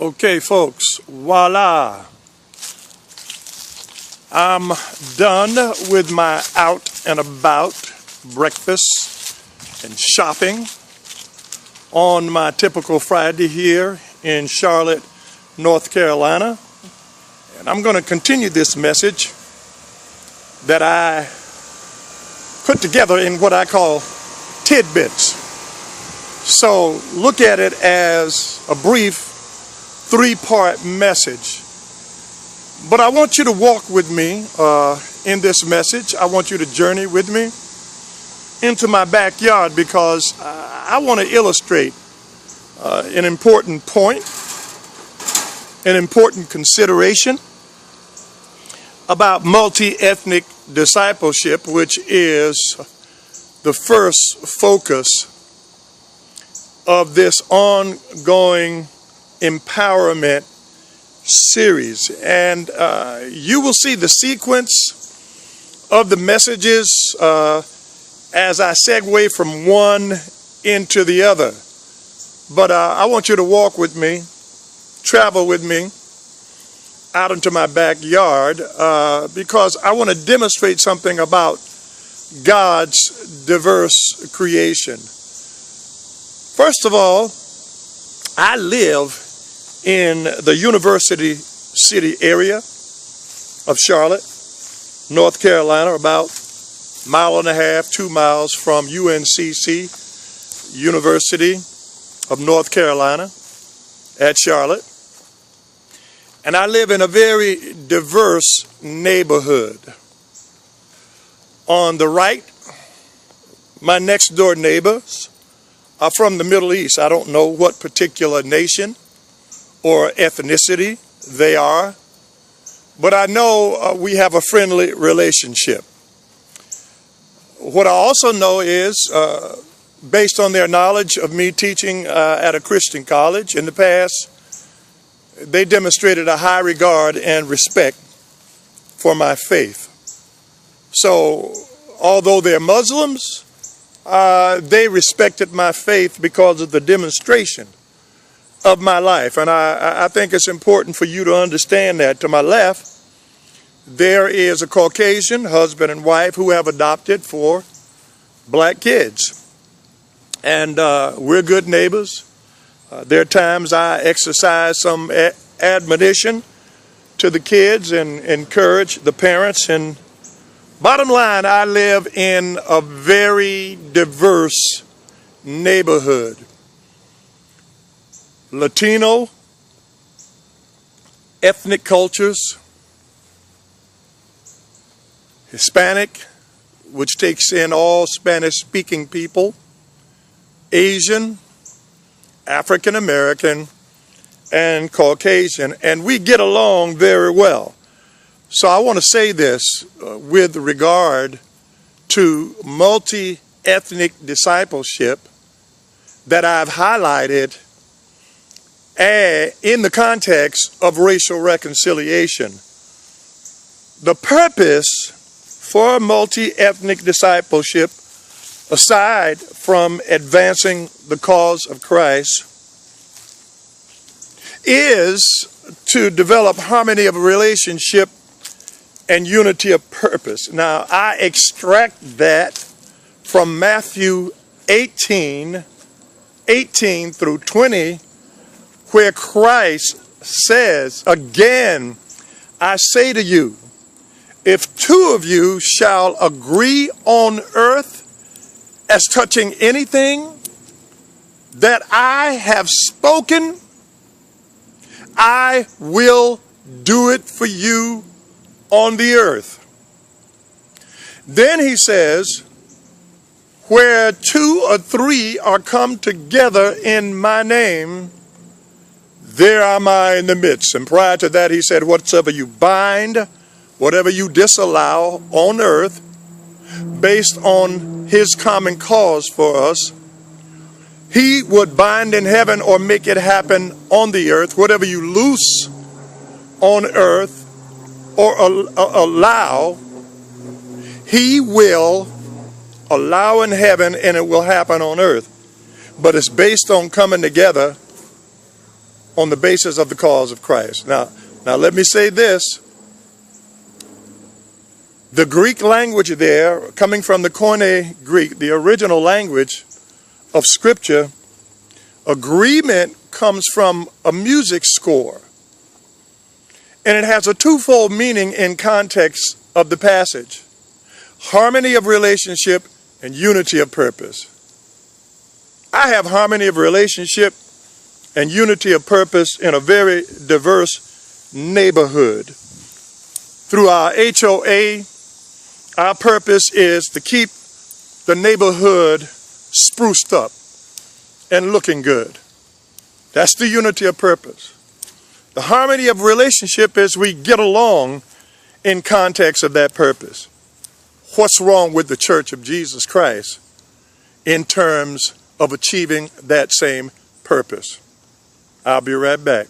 Okay, folks, voila. I'm done with my out and about breakfast and shopping on my typical Friday here in Charlotte, North Carolina. And I'm going to continue this message that I put together in what I call tidbits. So look at it as a brief three-part message. But I want you to walk with me in this message. I want you to journey with me into my backyard because I want to illustrate an important point, an important consideration about multi-ethnic discipleship, which is the first focus of this ongoing empowerment series. And you will see the sequence of the messages as I segue from one into the other. But I want you to walk with me, travel with me out into my backyard because I want to demonstrate something about God's diverse creation. First of all, I live in the University City area of Charlotte, North Carolina, about a mile and a half, 2 miles from UNCC, University of North Carolina at Charlotte. And I live in a very diverse neighborhood. On the right, my next door neighbors are from the Middle East. I don't know what particular nation or ethnicity they are, but I know we have a friendly relationship. What I also know is, based on their knowledge of me teaching at a Christian college in the past, they demonstrated a high regard and respect for my faith. So, although they're Muslims, they respected my faith because of the demonstration of my life. And I think it's important for you to understand that. To my left, there is a Caucasian husband and wife who have adopted 4 black kids. And we're good neighbors. There are times I exercise some admonition to the kids and encourage the parents. And bottom line, I live in a very diverse neighborhood. Latino, ethnic cultures, Hispanic, which takes in all Spanish-speaking people, Asian, African American, and Caucasian, and we get along very well. So I want to say this with regard to multi-ethnic discipleship that I've highlighted in the context of racial reconciliation. The purpose for multi-ethnic discipleship, aside from advancing the cause of Christ, is to develop harmony of relationship and unity of purpose. Now, I extract that from Matthew 18 through 20, where Christ says, "Again, I say to you, if 2 of you shall agree on earth as touching anything that I have spoken, I will do it for you on the earth." Then he says, "Where 2 or 3 are come together in my name, there am I in the midst." And prior to that, he said, "Whatsoever you bind, whatever you disallow on earth, based on his common cause for us, he would bind in heaven or make it happen on the earth. Whatever you loose on earth or allow, he will allow in heaven and it will happen on earth." But it's based on coming together on the basis of the cause of Christ. Now let me say this. The Greek language there, coming from the Koine Greek, the original language of Scripture, agreement comes from a music score. And it has a twofold meaning in context of the passage: harmony of relationship and unity of purpose. I have harmony of relationship and unity of purpose in a very diverse neighborhood. Through our HOA, our purpose is to keep the neighborhood spruced up and looking good. That's the unity of purpose. The harmony of relationship is we get along in context of that purpose. What's wrong with the Church of Jesus Christ in terms of achieving that same purpose? I'll be right back.